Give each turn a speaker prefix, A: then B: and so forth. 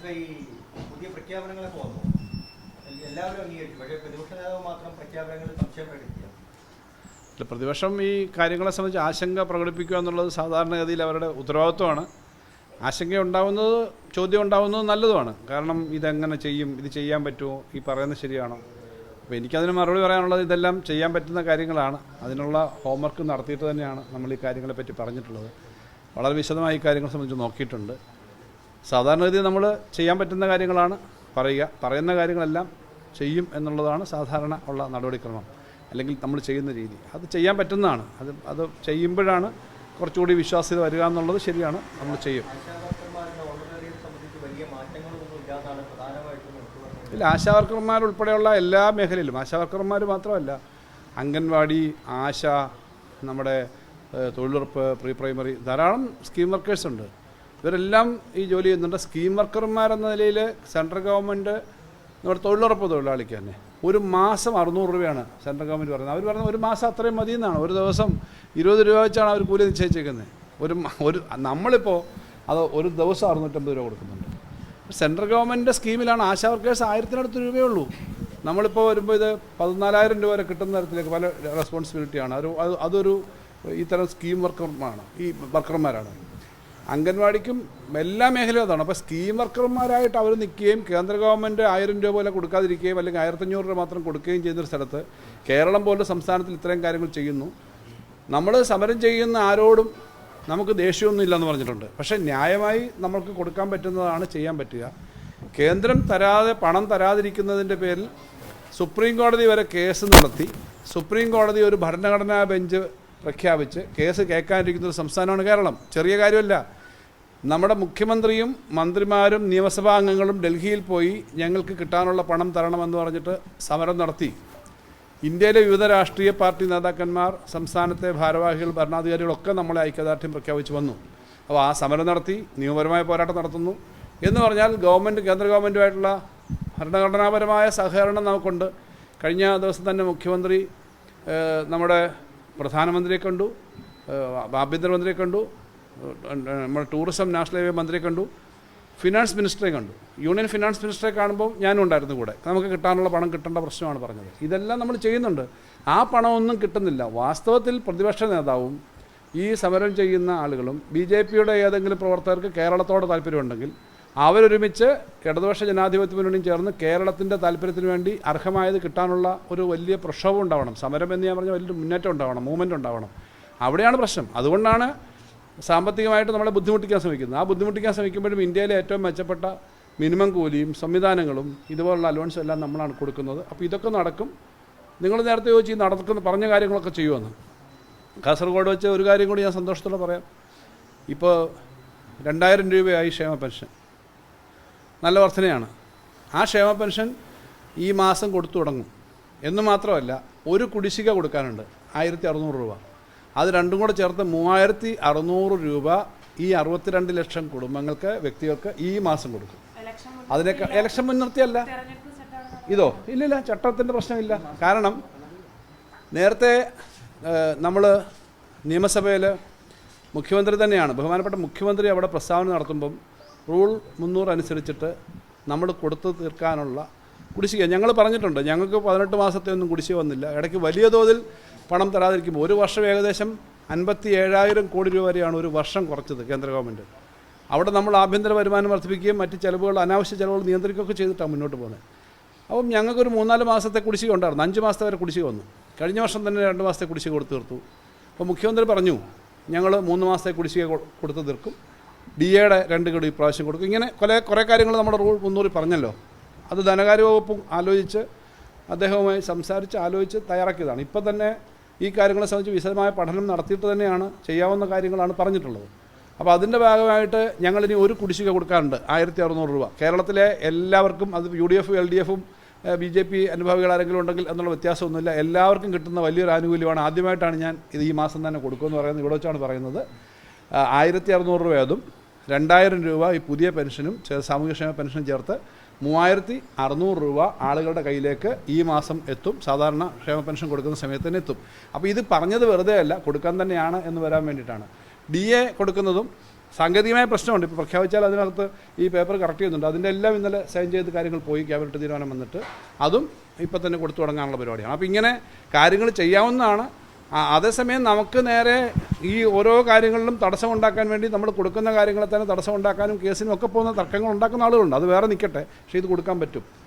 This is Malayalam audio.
A: ഒക്കെ ഈ പുതിയ പ്രഖ്യാപനങ്ങളൊക്കെ വന്നു, എല്ലാവരും അംഗീകരിച്ചു. പക്ഷേ പ്രതിപക്ഷ നേതാവ് മാത്രം പ്രഖ്യാപനങ്ങളിൽ സംശയം പ്രകടിപ്പിക്കുക.
B: പ്രതിപക്ഷം ഈ കാര്യങ്ങളെ സംബന്ധിച്ച് ആശങ്ക പ്രകടിപ്പിക്കുക എന്നുള്ളത് സാധാരണഗതിയിൽ അവരുടെ ഉത്തരവാദിത്വമാണ്. ആശങ്ക ഉണ്ടാവുന്നത്, ചോദ്യം ഉണ്ടാവുന്നത് നല്ലതുമാണ്. കാരണം ഇതെങ്ങനെ ചെയ്യും, ഇത് ചെയ്യാൻ പറ്റുമോ, ഈ പറയുന്നത് ശരിയാണോ? അപ്പോൾ എനിക്കതിന് മറുപടി പറയാനുള്ളത് ഇതെല്ലാം ചെയ്യാൻ പറ്റുന്ന കാര്യങ്ങളാണ്. അതിനുള്ള ഹോംവർക്ക് നടത്തിയിട്ട് തന്നെയാണ് നമ്മൾ ഈ കാര്യങ്ങളെപ്പറ്റി പറഞ്ഞിട്ടുള്ളത്. വളരെ വിശദമായി ഈ കാര്യങ്ങളെ സംബന്ധിച്ച് നോക്കിയിട്ടുണ്ട്. സാധാരണഗതി നമ്മൾ ചെയ്യാൻ പറ്റുന്ന കാര്യങ്ങളാണ് പറയുന്ന കാര്യങ്ങളെല്ലാം ചെയ്യും എന്നുള്ളതാണ് സാധാരണ ഉള്ള നടപടിക്രമം, അല്ലെങ്കിൽ നമ്മൾ ചെയ്യുന്ന രീതി. അത് ചെയ്യാൻ പറ്റുന്നതാണ്. അത് ചെയ്യുമ്പോഴാണ് കുറച്ചുകൂടി വിശ്വാസ്യത വരിക എന്നുള്ളത് ശരിയാണ്, നമ്മൾ ചെയ്യും. ഇല്ല, ആശാവർക്കർമാരുൾപ്പെടെയുള്ള എല്ലാ മേഖലയിലും, ആശാവർക്കർമാർ മാത്രമല്ല, അംഗൻവാടി, ആശ, നമ്മുടെ തൊഴിലുറപ്പ്, പ്രീ പ്രൈമറി, ധാരാളം സ്കീം വർക്കേഴ്സ് ഉണ്ട്. ഇവരെല്ലാം ഈ ജോലി ചെയ്യുന്നുണ്ട്. സ്കീം വർക്കർമാരെന്ന നിലയിൽ സെൻട്രൽ ഗവൺമെൻറ് നമ്മുടെ തൊഴിലുറപ്പ് തൊഴിലാളിക്ക് തന്നെ ഒരു മാസം 600 രൂപയാണ് സെൻട്രൽ ഗവൺമെൻറ് പറയുന്നത്. അവർ പറയുന്നത് ഒരു മാസം അത്രയും മതി എന്നാണ്. ഒരു ദിവസം 20 രൂപ വെച്ചാണ് അവർ കൂലി നിശ്ചയിച്ചേക്കുന്നത്. നമ്മളിപ്പോൾ അത് ഒരു ദിവസം 650 രൂപ കൊടുക്കുന്നുണ്ട്. സെൻട്രൽ ഗവൺമെൻറ് സ്കീമിലാണ് ആശാ വർക്കേഴ്സ് 1000-നടുത്ത് രൂപയേ ഉള്ളൂ. നമ്മളിപ്പോൾ വരുമ്പോൾ ഇത് 14,000 രൂപ വരെ കിട്ടുന്ന തരത്തിലേക്ക് പല റെസ്പോൺസിബിലിറ്റിയാണ്. അതൊരു ഇത്തരം സ്കീം വർക്കർമാരാണ്. അംഗൻവാടിക്കും എല്ലാ മേഖലയും അതാണ്. അപ്പോൾ സ്കീം വർക്കർമാരായിട്ട് അവർ നിൽക്കുകയും കേന്ദ്ര ഗവൺമെൻറ് 1000 രൂപ പോലെ കൊടുക്കാതിരിക്കുകയും അല്ലെങ്കിൽ 1500 രൂപ മാത്രം കൊടുക്കുകയും ചെയ്യുന്നൊരു സ്ഥലത്ത് കേരളം പോലുള്ള സംസ്ഥാനത്തിൽ ഇത്രയും കാര്യങ്ങൾ ചെയ്യുന്നു. നമ്മൾ സമരം ചെയ്യുന്ന ആരോടും നമുക്ക് ദേഷ്യമൊന്നും ഇല്ലെന്ന് പറഞ്ഞിട്ടുണ്ട്. പക്ഷേ ന്യായമായി നമ്മൾക്ക് കൊടുക്കാൻ പറ്റുന്നതാണ് ചെയ്യാൻ പറ്റുക. കേന്ദ്രം പണം തരാതിരിക്കുന്നതിൻ്റെ പേരിൽ സുപ്രീം കോടതി വരെ കേസ് നടത്തി, സുപ്രീം കോടതി ഒരു ഭരണഘടനാ ബെഞ്ച് പ്രഖ്യാപിച്ച് കേസ് കേൾക്കാനിരിക്കുന്ന ഒരു സംസ്ഥാനമാണ് കേരളം. ചെറിയ കാര്യമല്ല. നമ്മുടെ മുഖ്യമന്ത്രിയും മന്ത്രിമാരും നിയമസഭാ അംഗങ്ങളും ഡൽഹിയിൽ പോയി ഞങ്ങൾക്ക് കിട്ടാനുള്ള പണം തരണമെന്ന് പറഞ്ഞിട്ട് സമരം നടത്തി. ഇന്ത്യയിലെ വിവിധ രാഷ്ട്രീയ പാർട്ടി നേതാക്കന്മാർ, സംസ്ഥാനത്തെ ഭാരവാഹികൾ, ഭരണാധികാരികളൊക്കെ നമ്മളെ ഐക്യദാർഢ്യം പ്രഖ്യാപിച്ച് വന്നു. അപ്പോൾ ആ സമരം നടത്തി, നിയമപരമായ പോരാട്ടം നടത്തുന്നു എന്ന് പറഞ്ഞാൽ കേന്ദ്ര ഗവൺമെൻറ്റുമായിട്ടുള്ള ഭരണഘടനാപരമായ സഹകരണം നമുക്കുണ്ട്. കഴിഞ്ഞ ദിവസം തന്നെ മുഖ്യമന്ത്രി നമ്മുടെ പ്രധാനമന്ത്രിയെ കണ്ടു, ആഭ്യന്തരമന്ത്രിയെ കണ്ടു, നമ്മുടെ ടൂറിസം നാഷണൽ ഹൈവേ മന്ത്രിയെ കണ്ടു, ഫിനാൻസ് മിനിസ്റ്ററെ കണ്ടു. യൂണിയൻ ഫിനാൻസ് മിനിസ്റ്ററെ കാണുമ്പോൾ ഞാനും ഉണ്ടായിരുന്നു കൂടെ. നമുക്ക് കിട്ടാനുള്ള പണം കിട്ടേണ്ട പ്രശ്നമാണ് പറഞ്ഞത്. ഇതെല്ലാം നമ്മൾ ചെയ്യുന്നുണ്ട്. ആ പണമൊന്നും കിട്ടുന്നില്ല. വാസ്തവത്തിൽ പ്രതിപക്ഷ നേതാവും ഈ സമരം ചെയ്യുന്ന ആളുകളും BJPയുടെ ഏതെങ്കിലും പ്രവർത്തകർക്ക് കേരളത്തോട് താല്പര്യമുണ്ടെങ്കിൽ അവരൊരുമിച്ച് ഇടതുപക്ഷ ജനാധിപത്യ മുന്നണിയും ചേർന്ന് കേരളത്തിൻ്റെ താല്പര്യത്തിന് വേണ്ടി അർഹമായത് കിട്ടാനുള്ള ഒരു വലിയ പ്രക്ഷോഭം ഉണ്ടാവണം. സമരം എന്ന് ഞാൻ പറഞ്ഞ വലിയൊരു മുന്നേറ്റം ഉണ്ടാവണം, മൂവ്മെൻറ്റ് ഉണ്ടാവണം. അവിടെയാണ് പ്രശ്നം. അതുകൊണ്ടാണ് സാമ്പത്തികമായിട്ട് നമ്മളെ ബുദ്ധിമുട്ടിക്കാൻ ശ്രമിക്കുന്നത്. ആ ബുദ്ധിമുട്ടിക്കാൻ ശ്രമിക്കുമ്പോഴും ഇന്ത്യയിലെ ഏറ്റവും മെച്ചപ്പെട്ട മിനിമം കൂലിയും സംവിധാനങ്ങളും ഇതുപോലുള്ള അലവൻസും എല്ലാം നമ്മളാണ് കൊടുക്കുന്നത്. അപ്പോൾ ഇതൊക്കെ നടക്കും. നിങ്ങൾ നേരത്തെ ചോദിച്ചു പറഞ്ഞ കാര്യങ്ങളൊക്കെ ചെയ്യുമെന്ന്. കാസർഗോഡ് വെച്ച് ഒരു കാര്യം കൂടി ഞാൻ സന്തോഷത്തോടെ പറയാം. ഇപ്പോൾ 2000 രൂപയായി ക്ഷേമ പെൻഷൻ. നല്ല വർധനയാണ്. ആ ക്ഷേമ പെൻഷൻ ഈ മാസം കൊടുത്തു തുടങ്ങും എന്ന് മാത്രമല്ല, ഒരു കുടിശ്ശിക കൊടുക്കാനുണ്ട് 1600 രൂപ. അത് രണ്ടും കൂടെ ചേർത്ത് 3600 രൂപ ഈ 62 ലക്ഷം കുടുംബങ്ങൾക്ക്, വ്യക്തികൾക്ക് ഈ മാസം കൊടുക്കും. അതിനേക്കാൾ ഇലക്ഷൻ മുൻനിർത്തിയല്ല ഇതോ? ഇല്ലില്ല, ചട്ടത്തിൻ്റെ പ്രശ്നമില്ല. കാരണം നേരത്തെ നമ്മൾ നിയമസഭയിൽ മുഖ്യമന്ത്രി തന്നെയാണ്, ബഹുമാനപ്പെട്ട മുഖ്യമന്ത്രി അവിടെ പ്രസ്താവന നടത്തുമ്പം റൂൾ 300 അനുസരിച്ചിട്ട് നമ്മൾ കൊടുത്തു തീർക്കാനുള്ള കുടിശ്ശിക ഞങ്ങൾ പറഞ്ഞിട്ടുണ്ട്. ഞങ്ങൾക്ക് 18 മാസത്തെ ഒന്നും കുടിശ്ശിക വന്നില്ല. ഇടയ്ക്ക് വലിയ തോതിൽ പണം തരാതിരിക്കുമ്പോൾ ഒരു വർഷം ഏകദേശം 57,000 കോടി രൂപ വരെയാണ് ഒരു വർഷം കുറച്ചത് കേന്ദ്ര ഗവൺമെൻറ്. അവിടെ നമ്മൾ ആഭ്യന്തര വരുമാനം വർദ്ധിപ്പിക്കുകയും മറ്റ് ചിലവുകൾ, അനാവശ്യ ചിലവുകൾ നിയന്ത്രിക്കുകയൊക്കെ ചെയ്തിട്ടാണ് മുന്നോട്ട് പോകുന്നത്. അപ്പം ഞങ്ങൾക്കൊരു 3-4 മാസത്തെ കുടിശ്ശിക ഉണ്ടായിരുന്നു. 5 മാസത്തെ വരെ കുടിശ്ശിക വന്നു. കഴിഞ്ഞ വർഷം തന്നെ 2 മാസത്തെ കുടിശ്ശിക കൊടുത്തു തീർത്തു. അപ്പോൾ മുഖ്യമന്ത്രി പറഞ്ഞു ഞങ്ങൾ 3 മാസത്തെ കുടിശ്ശിക കൊടുത്തു തീർക്കും, DAയുടെ 2 ഗഡു ഇപ്രാവശ്യം കൊടുക്കും. ഇങ്ങനെ കുറേ കാര്യങ്ങൾ നമ്മുടെ റൂൾ 300 പറഞ്ഞല്ലോ. അത് ധനകാര്യ വകുപ്പും ആലോചിച്ച് അദ്ദേഹവുമായി സംസാരിച്ച് ആലോചിച്ച് തയ്യാറാക്കിയതാണ്. ഇപ്പം തന്നെ ഈ കാര്യങ്ങളെ സംബന്ധിച്ച് വിശദമായ പഠനം നടത്തിയിട്ട് തന്നെയാണ് ചെയ്യാവുന്ന കാര്യങ്ങളാണ് പറഞ്ഞിട്ടുള്ളത്. അപ്പോൾ അതിൻ്റെ ഭാഗമായിട്ട് ഞങ്ങളിനി ഒരു കുടിശ്ശിക കൊടുക്കാറുണ്ട് 1600 രൂപ. കേരളത്തിലെ എല്ലാവർക്കും, അത് UDF, LDFും BJP അനുഭാവികൾ ആരെങ്കിലും ഉണ്ടെങ്കിൽ എന്നുള്ള വ്യത്യാസമൊന്നുമില്ല. എല്ലാവർക്കും കിട്ടുന്ന വലിയൊരു ആനുകൂല്യമാണ്. ആദ്യമായിട്ടാണ് ഞാൻ ഇത് ഈ മാസം തന്നെ കൊടുക്കുമെന്ന് പറയുന്നത്. ഇവിടെ വെച്ചാണ് പറയുന്നത്. 1600 രൂപ അതും 2000 രൂപ ഈ പുതിയ പെൻഷനും സാമൂഹ്യക്ഷേമ പെൻഷനും ചേർത്ത് 3600 രൂപ ആളുകളുടെ കയ്യിലേക്ക് ഈ മാസം എത്തും. സാധാരണ ക്ഷേമ പെൻഷൻ കൊടുക്കുന്ന സമയത്ത് തന്നെ എത്തും. അപ്പോൾ ഇത് പറഞ്ഞത് വെറുതെ അല്ല, കൊടുക്കാൻ തന്നെയാണ് എന്ന് വരാൻ വേണ്ടിയിട്ടാണ്. DA കൊടുക്കുന്നതും സാങ്കേതികമായ പ്രശ്നമുണ്ട്. ഇപ്പോൾ പ്രഖ്യാപിച്ചാൽ അതിനകത്ത് ഈ പേപ്പർ കറക്റ്റ് ചെയ്യുന്നുണ്ട്. അതിൻ്റെ എല്ലാം ഇന്നലെ സൈൻ ചെയ്ത് കാര്യങ്ങൾ പോയി ക്യാബിനറ്റ് തീരുമാനം വന്നിട്ട് അതും ഇപ്പം തന്നെ കൊടുത്തു തുടങ്ങാനുള്ള പരിപാടിയാണ്. അപ്പോൾ ഇങ്ങനെ കാര്യങ്ങൾ ചെയ്യാവുന്നതാണ്. അതേസമയം നമുക്ക് നേരെ ഈ ഓരോ കാര്യങ്ങളിലും തടസ്സം ഉണ്ടാക്കാൻ വേണ്ടി നമ്മൾ കൊടുക്കുന്ന കാര്യങ്ങളെ തന്നെ തടസ്സം ഉണ്ടാക്കാനും കേസിനും ഒക്കെ പോകുന്ന തർക്കങ്ങൾ ഉണ്ടാക്കുന്ന ആളുകളുണ്ട്. അത് വേറെ നിൽക്കട്ടെ, പക്ഷേ ഇത് കൊടുക്കാൻ പറ്റും.